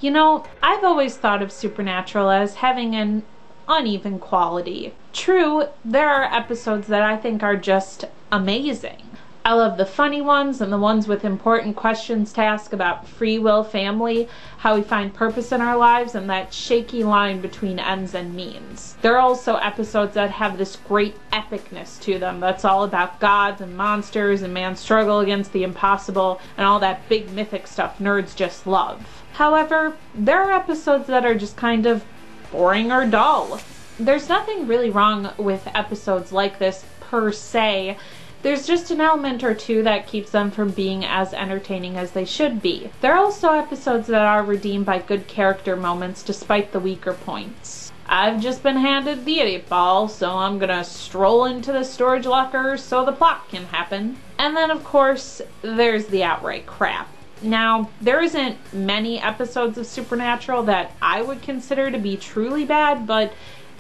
You know, I've always thought of Supernatural as having an uneven quality. True, there are episodes that I think are just amazing. I love the funny ones and the ones with important questions to ask about free will, family, how we find purpose in our lives, and that shaky line between ends and means. There are also episodes that have this great epicness to them that's all about gods and monsters and man's struggle against the impossible and all that big mythic stuff nerds just love. However, there are episodes that are just kind of boring or dull. There's nothing really wrong with episodes like this per se. There's just an element or two that keeps them from being as entertaining as they should be. There are also episodes that are redeemed by good character moments despite the weaker points. I've just been handed the 8-ball, so I'm gonna stroll into the storage locker so the plot can happen. And then of course, there's the outright crap. Now, there isn't many episodes of Supernatural that I would consider to be truly bad, but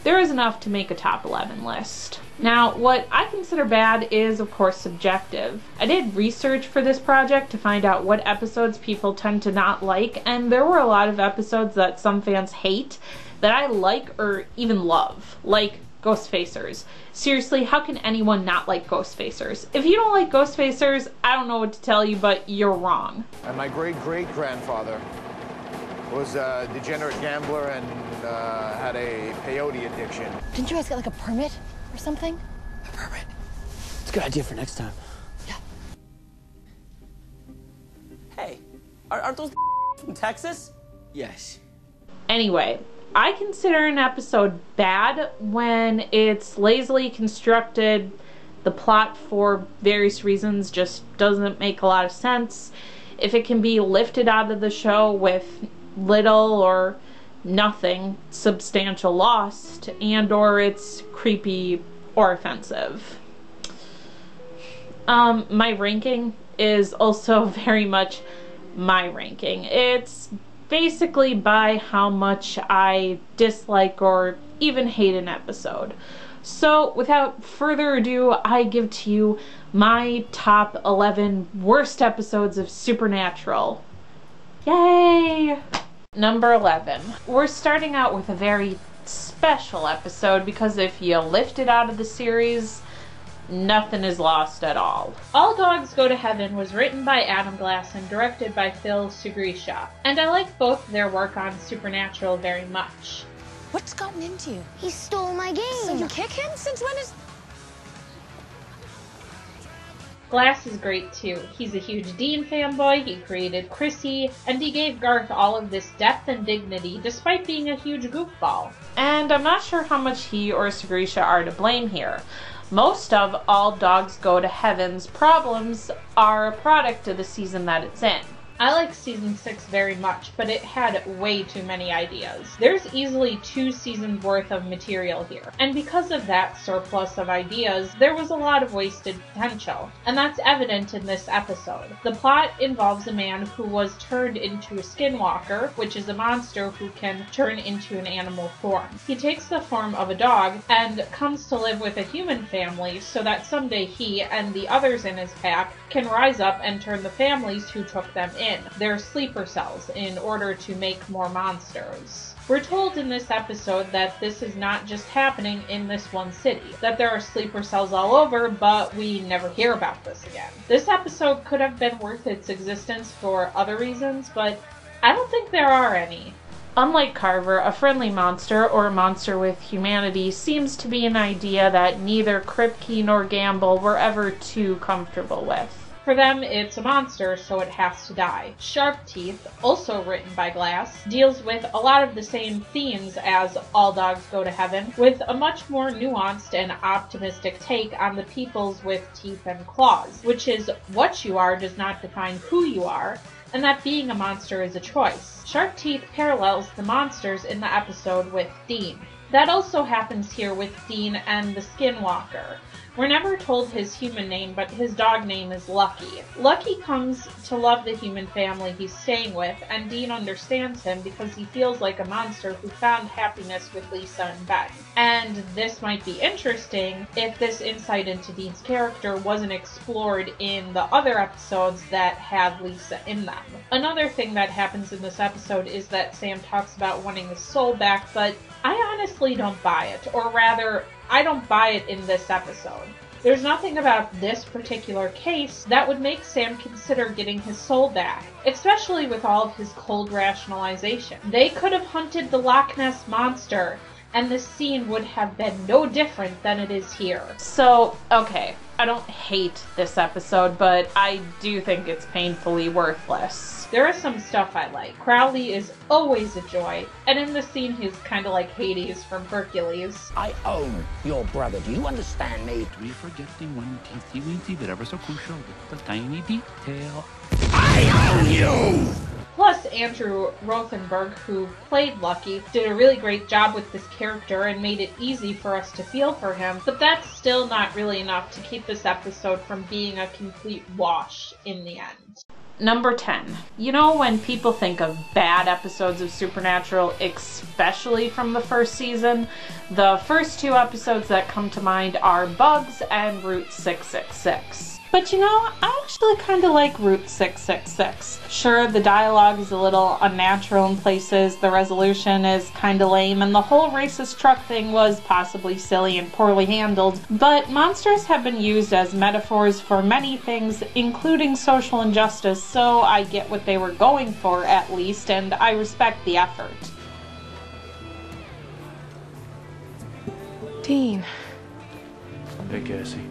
there is enough to make a top 11 list. Now, what I consider bad is, of course, subjective. I did research for this project to find out what episodes people tend to not like, and there were a lot of episodes that some fans hate that I like or even love, like Ghostfacers. Seriously, how can anyone not like Ghostfacers? If you don't like Ghostfacers, I don't know what to tell you, but you're wrong. And my great-great-grandfather was a degenerate gambler and had a peyote addiction. Didn't you guys get like a permit or something? A permit? It's a good idea for next time. Yeah. Hey, aren't those from Texas? Yes. Anyway, I consider an episode bad when it's lazily constructed, the plot for various reasons just doesn't make a lot of sense, if it can be lifted out of the show with little or nothing substantial lost, and or it's creepy or offensive. My ranking is also very much my ranking. It's basically by how much I dislike or even hate an episode. So without further ado, I give to you my top 11 worst episodes of Supernatural. Yay! Number 11. We're starting out with a very special episode because if you lift it out of the series, nothing is lost at all. All Dogs Go to Heaven was written by Adam Glass and directed by Phil Sugrisha, and I like both their work on Supernatural very much. What's gotten into you? He stole my game. So you kick him? Since when is... Glass is great too. He's a huge Dean fanboy, he created Chrissy, and he gave Garth all of this depth and dignity despite being a huge goofball. And I'm not sure how much he or Sugrisha are to blame here. Most of All Dogs Go to Heaven's problems are a product of the season that it's in. I like season 6 very much, but it had way too many ideas. There's easily 2 seasons worth of material here, and because of that surplus of ideas, there was a lot of wasted potential, and that's evident in this episode. The plot involves a man who was turned into a skinwalker, which is a monster who can turn into an animal form. He takes the form of a dog and comes to live with a human family so that someday he and the others in his pack can rise up and turn the families who took them in their sleeper cells in order to make more monsters. We're told in this episode that this is not just happening in this one city, that there are sleeper cells all over, but we never hear about this again. This episode could have been worth its existence for other reasons, but I don't think there are any. Unlike Carver, a friendly monster, or a monster with humanity, seems to be an idea that neither Kripke nor Gamble were ever too comfortable with. For them, it's a monster, so it has to die. Sharp Teeth, also written by Glass, deals with a lot of the same themes as All Dogs Go to Heaven, with a much more nuanced and optimistic take on the peoples with teeth and claws, which is what you are does not define who you are, and that being a monster is a choice. Sharp Teeth parallels the monsters in the episode with Dean. That also happens here with Dean and the Skinwalker. We're never told his human name, but his dog name is Lucky. Lucky comes to love the human family he's staying with, and Dean understands him because he feels like a monster who found happiness with Lisa and Ben. And this might be interesting if this insight into Dean's character wasn't explored in the other episodes that had Lisa in them. Another thing that happens in this episode episode is that Sam talks about wanting his soul back, but I honestly don't buy it. Or rather, I don't buy it in this episode. There's nothing about this particular case that would make Sam consider getting his soul back, especially with all of his cold rationalization. They could have hunted the Loch Ness Monster, and this scene would have been no different than it is here. So, okay, I don't hate this episode, but I do think it's painfully worthless. There is some stuff I like. Crowley is always a joy, and in this scene he's kind of like Hades from Hercules. I own your brother, do you understand me? We're forgetting one teensy-weensy but ever so crucial little tiny detail. I own you! Plus, Andrew Rothenberg, who played Lucky, did a really great job with this character and made it easy for us to feel for him, but that's still not really enough to keep this episode from being a complete wash in the end. Number 10. You know, when people think of bad episodes of Supernatural, especially from the first season, the first two episodes that come to mind are Bugs and Route 666. But you know, I actually kind of like Route 666. Sure, the dialogue is a little unnatural in places, the resolution is kind of lame, and the whole racist truck thing was possibly silly and poorly handled, but monsters have been used as metaphors for many things, including social injustice, so I get what they were going for at least, and I respect the effort. Dean. Hey, Cassie.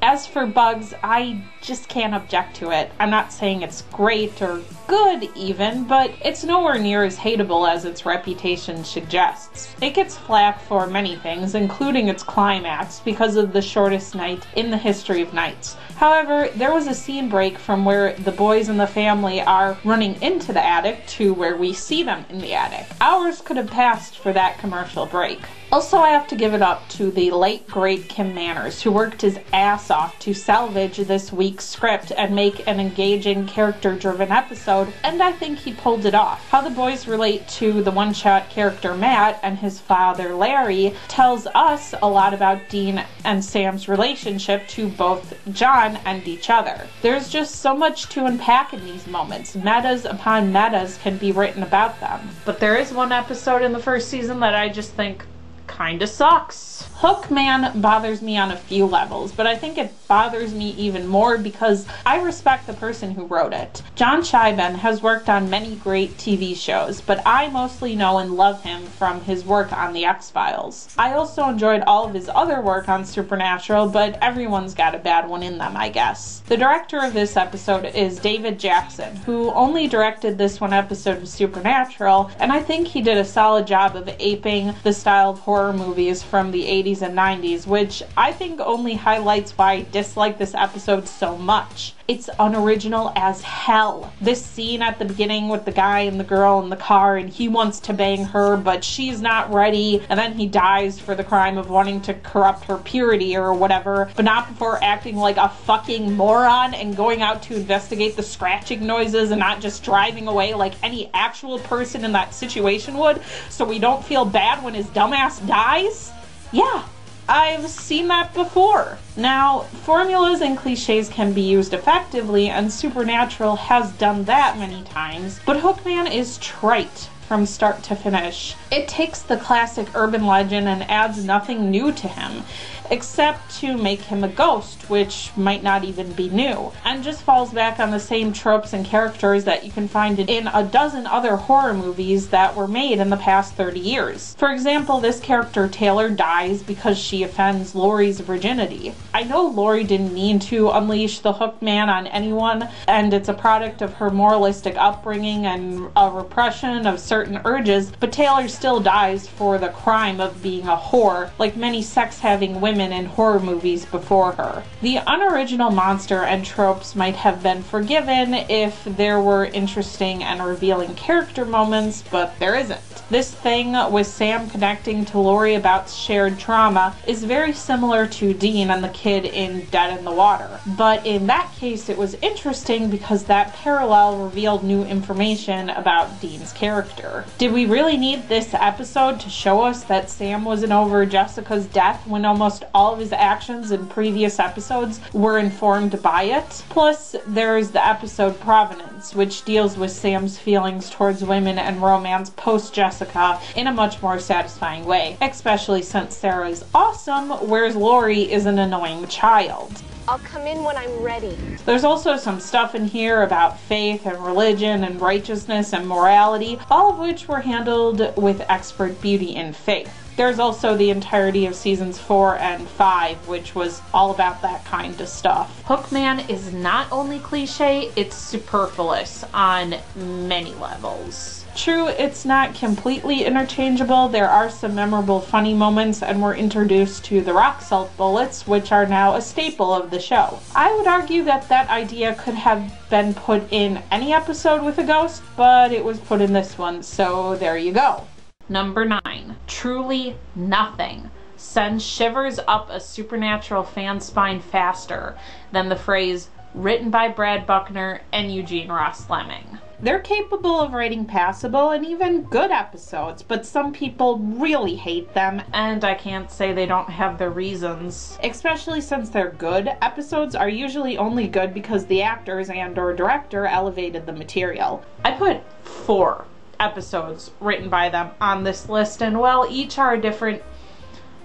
As for Bugs, I just can't object to it. I'm not saying it's great or good even, but it's nowhere near as hateable as its reputation suggests. It gets flack for many things, including its climax, because of the shortest night in the history of nights. However, there was a scene break from where the boys and the family are running into the attic to where we see them in the attic. Hours could have passed for that commercial break. Also, I have to give it up to the late great Kim Manners, who worked his ass off to salvage this week's script and make an engaging, character-driven episode, and I think he pulled it off. How the boys relate to the one-shot character Matt and his father Larry tells us a lot about Dean and Sam's relationship to both John and each other. There's just so much to unpack in these moments. Metas upon metas can be written about them. But there is one episode in the first season that I just think kinda sucks. Hookman bothers me on a few levels, but I think it bothers me even more because I respect the person who wrote it. John Scheiben has worked on many great TV shows, but I mostly know and love him from his work on The X-Files. I also enjoyed all of his other work on Supernatural, but everyone's got a bad one in them, I guess. The director of this episode is David Jackson, who only directed this one episode of Supernatural, and I think he did a solid job of aping the style of horror movies from the 80s and 90s, which I think only highlights why I dislike this episode so much. It's unoriginal as hell. This scene at the beginning with the guy and the girl in the car and he wants to bang her but she's not ready, and then he dies for the crime of wanting to corrupt her purity or whatever, but not before acting like a fucking moron and going out to investigate the scratching noises and not just driving away like any actual person in that situation would, so we don't feel bad when his dumbass dies? Yeah, I've seen that before. Now, formulas and cliches can be used effectively, and Supernatural has done that many times, but Hookman is trite from start to finish. It takes the classic urban legend and adds nothing new to him, except to make him a ghost, which might not even be new, and just falls back on the same tropes and characters that you can find in a dozen other horror movies that were made in the past 30 years. For example, this character Taylor dies because she offends Laurie's virginity. I know Laurie didn't mean to unleash the Hookman on anyone, and it's a product of her moralistic upbringing and a repression of certain urges, but Taylor still dies for the crime of being a whore, like many sex-having women in horror movies before her. The unoriginal monster and tropes might have been forgiven if there were interesting and revealing character moments, but there isn't. This thing with Sam connecting to Laurie about shared trauma is very similar to Dean and the kid in Dead in the Water, but in that case it was interesting because that parallel revealed new information about Dean's character. Did we really need this episode to show us that Sam wasn't over Jessica's death when almost all of his actions in previous episodes were informed by it. Plus, there's the episode Provenance, which deals with Sam's feelings towards women and romance post-Jessica in a much more satisfying way, especially since Sarah's awesome, whereas Lori is an annoying child. I'll come in when I'm ready. There's also some stuff in here about faith and religion and righteousness and morality, all of which were handled with expert beauty and faith. There's also the entirety of seasons 4 and 5, which was all about that kind of stuff. Hookman is not only cliche, it's superfluous on many levels. True, it's not completely interchangeable. There are some memorable funny moments, and we're introduced to the rock salt bullets, which are now a staple of the show. I would argue that that idea could have been put in any episode with a ghost, but it was put in this one, so there you go. Number 9, truly nothing sends shivers up a Supernatural fan spine faster than the phrase written by Brad Buckner and Eugene Ross Lemming. They're capable of writing passable and even good episodes, but some people really hate them, and I can't say they don't have their reasons. Especially since they're good, episodes are usually only good because the actors and/or director elevated the material. I put 4 episodes written by them on this list, and well, each are a different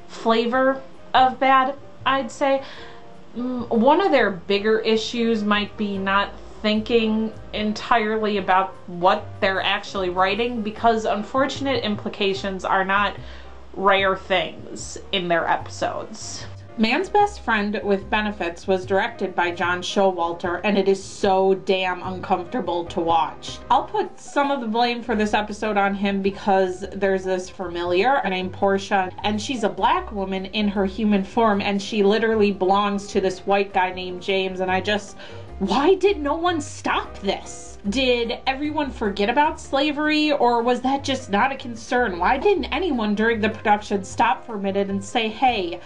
flavor of bad, I'd say. One of their bigger issues might be not thinking entirely about what they're actually writing, because unfortunate implications are not rare things in their episodes. Man's Best Friend with Benefits was directed by John Showalter, and it is so damn uncomfortable to watch. I'll put some of the blame for this episode on him because there's this familiar named Portia, and she's a black woman in her human form, and she literally belongs to this white guy named James, and why did no one stop this? Did everyone forget about slavery, or was that just not a concern? Why didn't anyone during the production stop for a minute and say, hey,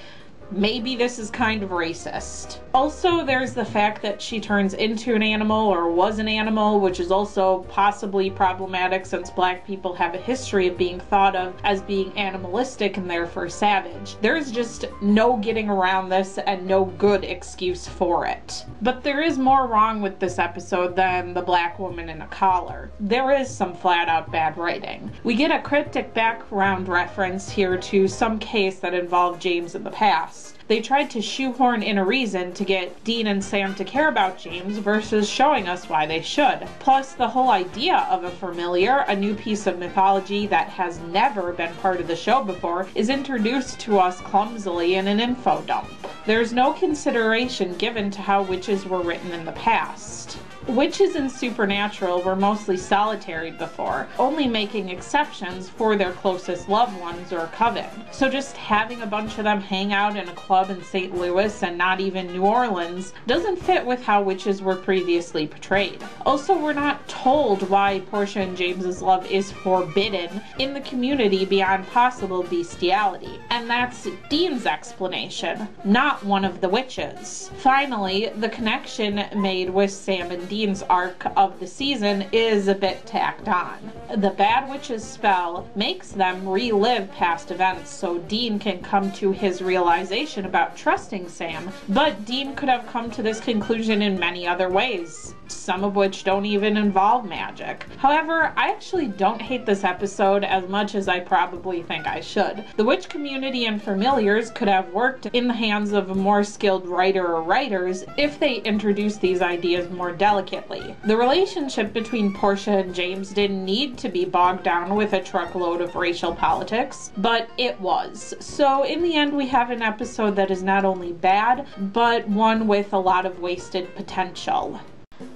maybe this is kind of racist? Also, there's the fact that she turns into an animal or was an animal, which is also possibly problematic since black people have a history of being thought of as being animalistic and therefore savage. There's just no getting around this and no good excuse for it. But there is more wrong with this episode than the black woman in a collar. There is some flat out bad writing. We get a cryptic background reference here to some case that involved James in the past. They tried to shoehorn in a reason to get Dean and Sam to care about James versus showing us why they should. Plus, the whole idea of a familiar, a new piece of mythology that has never been part of the show before, is introduced to us clumsily in an info dump. There's no consideration given to how witches were written in the past. Witches in Supernatural were mostly solitary before, only making exceptions for their closest loved ones or coven. So just having a bunch of them hang out in a club in St. Louis and not even New Orleans doesn't fit with how witches were previously portrayed. Also, we're not told why Portia and James's love is forbidden in the community beyond possible bestiality. And that's Dean's explanation, not one of the witches. Finally, the connection made with Sam and Dean's arc of the season is a bit tacked on. The Bad Witch's spell makes them relive past events so Dean can come to his realization about trusting Sam, but Dean could have come to this conclusion in many other ways, some of which don't even involve magic. However, I actually don't hate this episode as much as I probably think I should. The witch community and familiars could have worked in the hands of a more skilled writer or writers if they introduced these ideas more delicately. The relationship between Portia and James didn't need to be bogged down with a truckload of racial politics, but it was. So in the end, we have an episode that is not only bad, but one with a lot of wasted potential.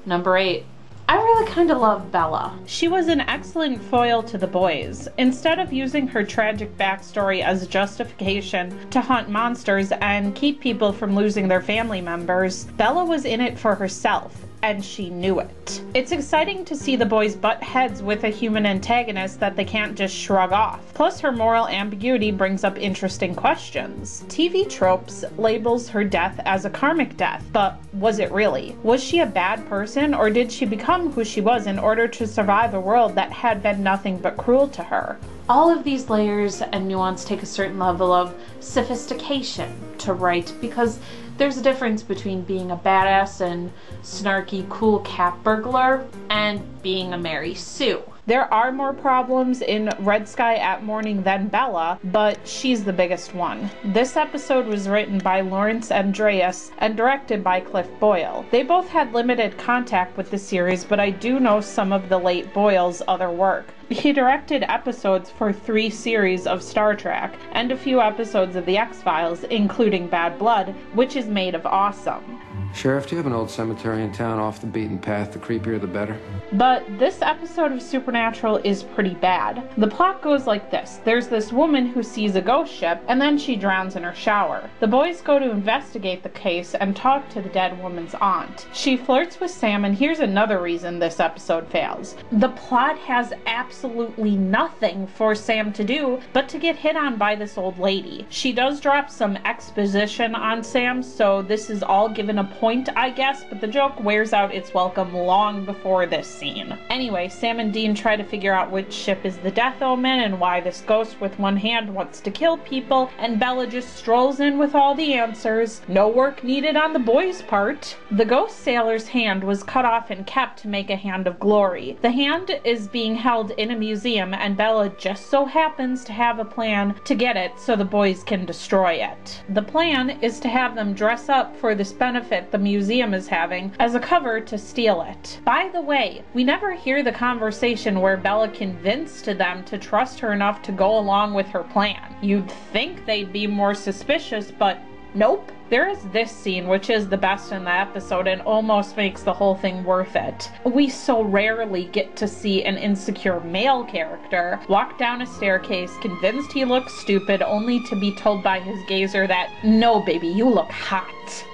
Number 8. I really kind of love Bella. She was an excellent foil to the boys. Instead of using her tragic backstory as justification to hunt monsters and keep people from losing their family members, Bella was in it for herself, and she knew it. It's exciting to see the boys butt heads with a human antagonist that they can't just shrug off. Plus, her moral ambiguity brings up interesting questions. TV Tropes labels her death as a karmic death, but was it really? Was she a bad person, or did she become who she was in order to survive a world that had been nothing but cruel to her? All of these layers and nuance take a certain level of sophistication to write, because there's a difference between being a badass and snarky cool cat burglar and being a Mary Sue. There are more problems in Red Sky at Morning than Bella, but she's the biggest one. This episode was written by Lawrence Andreas and directed by Cliff Boyle. They both had limited contact with the series, but I do know some of the late Boyle's other work. He directed episodes for 3 series of Star Trek and a few episodes of The X-Files, including Bad Blood, which is made of awesome. Sheriff, do you have an old cemetery in town off the beaten path? The creepier the better. But this episode of Supernatural is pretty bad. The plot goes like this. There's this woman who sees a ghost ship, and then she drowns in her shower. The boys go to investigate the case and talk to the dead woman's aunt. She flirts with Sam, and here's another reason this episode fails. The plot has absolutely nothing for Sam to do but to get hit on by this old lady. She does drop some exposition on Sam, so this is all given a point, I guess, but the joke wears out its welcome long before this scene. Anyway, Sam and Dean try to figure out which ship is the Death Omen and why this ghost with one hand wants to kill people, and Bella just strolls in with all the answers. No work needed on the boys' part. The ghost sailor's hand was cut off and kept to make a hand of glory. The hand is being held in a museum, and Bella just so happens to have a plan to get it so the boys can destroy it. The plan is to have them dress up for this benefit the museum is having as a cover to steal it. By the way, we never hear the conversation where Bella convinced them to trust her enough to go along with her plan. You'd think they'd be more suspicious, but nope. There is this scene, which is the best in the episode and almost makes the whole thing worth it. We so rarely get to see an insecure male character walk down a staircase convinced he looks stupid, only to be told by his gazer that, "No, baby, you look hot."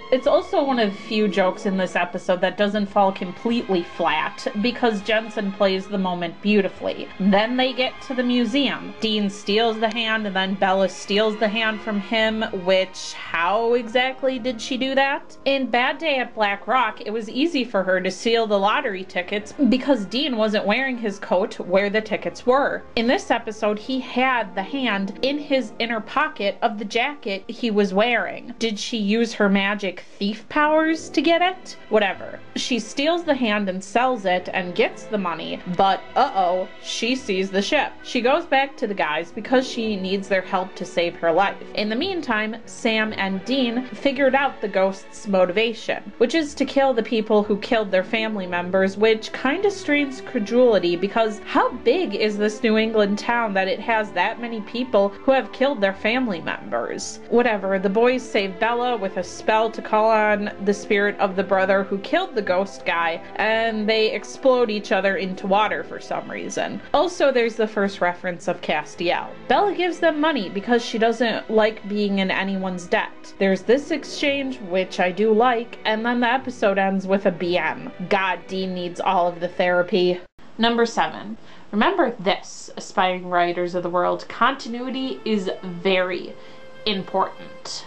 It's also one of the few jokes in this episode that doesn't fall completely flat, because Jensen plays the moment beautifully. Then they get to the museum. Dean steals the hand, and then Bella steals the hand from him, which, how exactly did she do that? In Bad Day at Black Rock, it was easy for her to steal the lottery tickets because Dean wasn't wearing his coat where the tickets were. In this episode, he had the hand in his inner pocket of the jacket he was wearing. Did she use her magic thief powers to get it? Whatever. She steals the hand and sells it and gets the money, but uh-oh, she sees the ship. She goes back to the guys because she needs their help to save her life. In the meantime, Sam and Dean figured out the ghost's motivation, which is to kill the people who killed their family members, which kinda strains credulity because how big is this New England town that it has that many people who have killed their family members? Whatever, the boys save Bella with a spell to call on the spirit of the brother who killed the ghost guy, and they explode each other into water for some reason. Also, there's the first reference of Castiel. Bella gives them money because she doesn't like being in anyone's debt. There's this exchange, which I do like, and then the episode ends with a BM. God, Dean needs all of the therapy. Number 7. Remember this, aspiring writers of the world. Continuity is very important.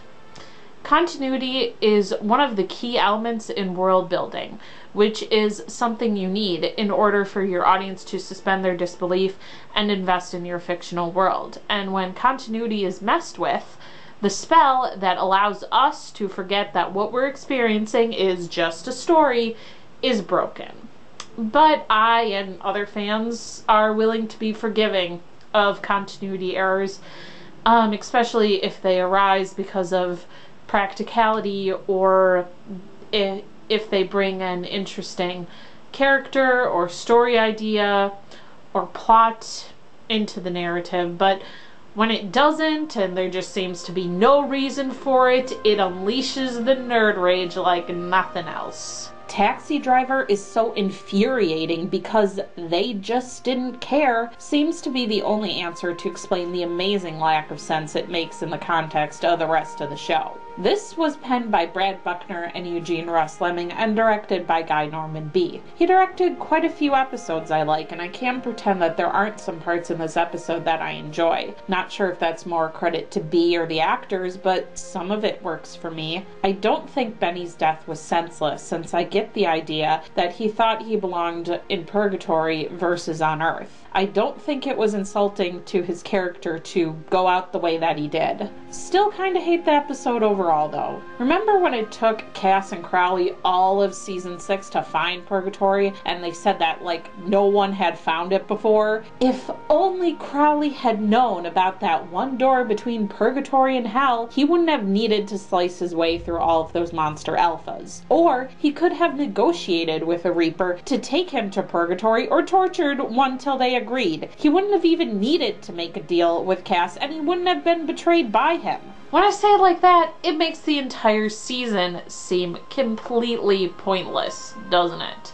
Continuity is one of the key elements in world building, which is something you need in order for your audience to suspend their disbelief and invest in your fictional world. And when continuity is messed with, the spell that allows us to forget that what we're experiencing is just a story is broken. But I and other fans are willing to be forgiving of continuity errors, especially if they arise because of practicality or if they bring an interesting character or story idea or plot into the narrative. But when it doesn't and there just seems to be no reason for it, it unleashes the nerd rage like nothing else. Taxi Driver is so infuriating because they just didn't care seems to be the only answer to explain the amazing lack of sense it makes in the context of the rest of the show. This was penned by Brad Buckner and Eugene Russ Lemming and directed by Guy Norman B. He directed quite a few episodes I like, and I can't pretend that there aren't some parts in this episode that I enjoy. Not sure if that's more credit to B or the actors, but some of it works for me. I don't think Benny's death was senseless, since I get the idea that he thought he belonged in purgatory versus on Earth. I don't think it was insulting to his character to go out the way that he did. Still kind of hate the episode overall though. Remember when it took Cass and Crowley all of season 6 to find Purgatory, and they said that like no one had found it before? If only Crowley had known about that one door between Purgatory and Hell, he wouldn't have needed to slice his way through all of those monster alphas. Or he could have negotiated with a Reaper to take him to Purgatory, or tortured one till they agreed. He wouldn't have even needed to make a deal with Cass, and he wouldn't have been betrayed by him. When I say it like that, it makes the entire season seem completely pointless, doesn't it?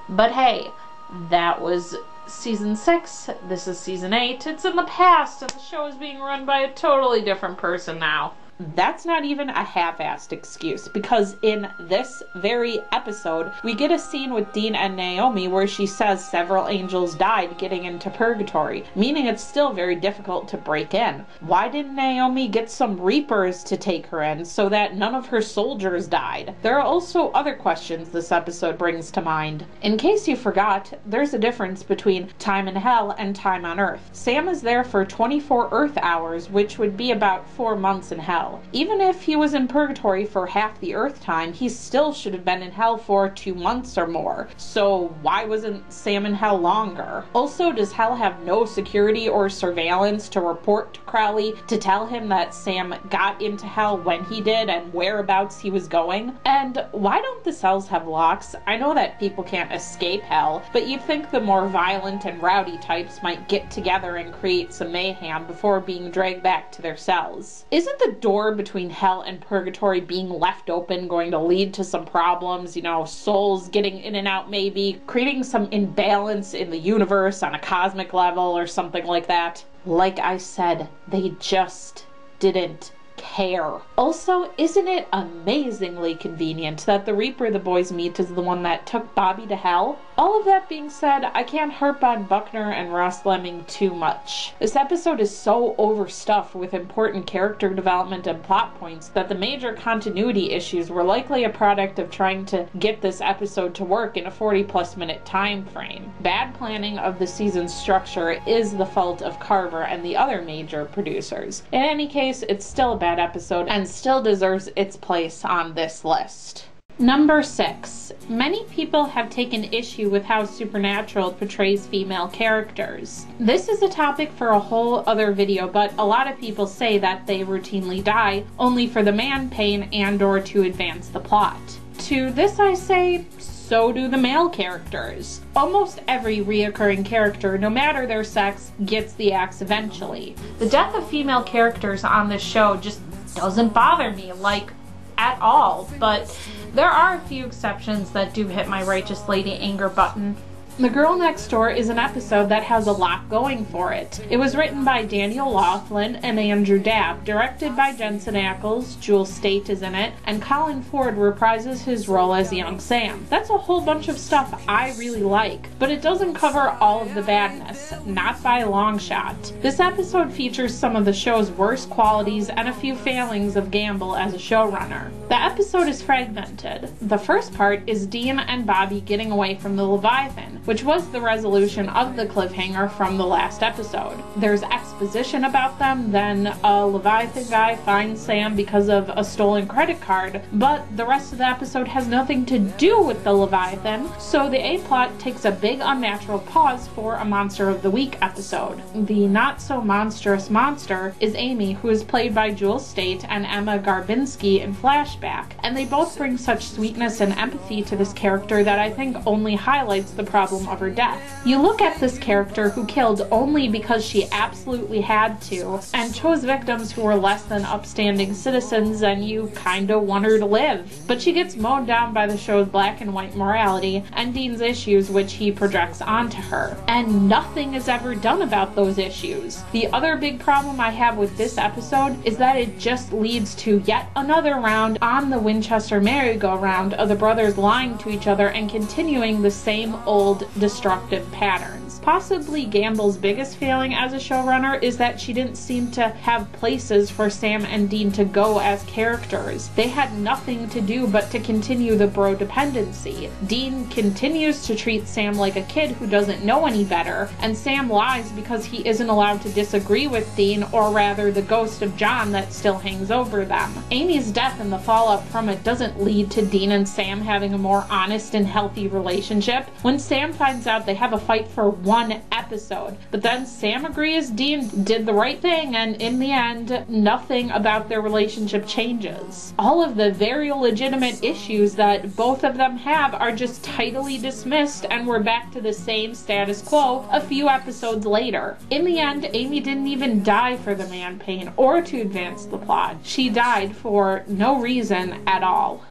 But hey, that was season 6, this is season 8, it's in the past, and the show is being run by a totally different person now. That's not even a half-assed excuse, because in this very episode, we get a scene with Dean and Naomi where she says several angels died getting into Purgatory, meaning it's still very difficult to break in. Why didn't Naomi get some Reapers to take her in so that none of her soldiers died? There are also other questions this episode brings to mind. In case you forgot, there's a difference between time in Hell and time on Earth. Sam is there for 24 Earth hours, which would be about 4 months in Hell. Even if he was in Purgatory for half the Earth time, he still should have been in Hell for 2 months or more. So why wasn't Sam in Hell longer? Also, does Hell have no security or surveillance to report to Crowley to tell him that Sam got into Hell when he did and whereabouts he was going? And why don't the cells have locks? I know that people can't escape Hell, but you'd think the more violent and rowdy types might get together and create some mayhem before being dragged back to their cells. Isn't the door between Hell and Purgatory being left open going to lead to some problems, you know, souls getting in and out maybe, creating some imbalance in the universe on a cosmic level or something like that? Like I said, they just didn't care. Also, isn't it amazingly convenient that the Reaper the boys meet is the one that took Bobby to Hell? All of that being said, I can't harp on Buckner and Ross Lemming too much. This episode is so overstuffed with important character development and plot points that the major continuity issues were likely a product of trying to get this episode to work in a 40+ minute time frame. Bad planning of the season's structure is the fault of Carver and the other major producers. In any case, it's still a bad episode and still deserves its place on this list. Number 6. Many people have taken issue with how Supernatural portrays female characters. This is a topic for a whole other video, but a lot of people say that they routinely die only for the man pain and or to advance the plot. To this I say, so do the male characters. Almost every reoccurring character, no matter their sex, gets the axe eventually. The death of female characters on this show just doesn't bother me, like, at all, but there are a few exceptions that do hit my righteous lady anger button. The Girl Next Door is an episode that has a lot going for it. It was written by Daniel Laughlin and Andrew Dabb, directed by Jensen Ackles, Jewel Staite is in it, and Colin Ford reprises his role as young Sam. That's a whole bunch of stuff I really like, but it doesn't cover all of the badness, not by a long shot. This episode features some of the show's worst qualities and a few failings of Gamble as a showrunner. The episode is fragmented. The first part is Dean and Bobby getting away from the Leviathan, which was the resolution of the cliffhanger from the last episode. There's exposition about them, then a Leviathan guy finds Sam because of a stolen credit card, but the rest of the episode has nothing to do with the Leviathan, so the A-plot takes a big unnatural pause for a Monster of the Week episode. The not-so-monstrous monster is Amy, who is played by Jewel Staite and Emma Garbinski in Flashback, and they both bring such sweetness and empathy to this character that I think only highlights the problem of her death. You look at this character who killed only because she absolutely had to, and chose victims who were less than upstanding citizens, and you kinda want her to live. But she gets mowed down by the show's black and white morality and Dean's issues, which he projects onto her. And nothing is ever done about those issues. The other big problem I have with this episode is that it just leads to yet another round on the Winchester merry-go-round of the brothers lying to each other and continuing the same old destructive patterns. Possibly Gamble's biggest failing as a showrunner is that she didn't seem to have places for Sam and Dean to go as characters. They had nothing to do but to continue the bro dependency. Dean continues to treat Sam like a kid who doesn't know any better, and Sam lies because he isn't allowed to disagree with Dean, or rather the ghost of John that still hangs over them. Amy's death and the fallout from it doesn't lead to Dean and Sam having a more honest and healthy relationship. When Sam finds out, they have a fight for one episode, but then Sam agrees Dean did the right thing, and in the end, nothing about their relationship changes. All of the very legitimate issues that both of them have are just tidily dismissed, and we're back to the same status quo a few episodes later. In the end, Amy didn't even die for the man pain or to advance the plot. She died for no reason at all.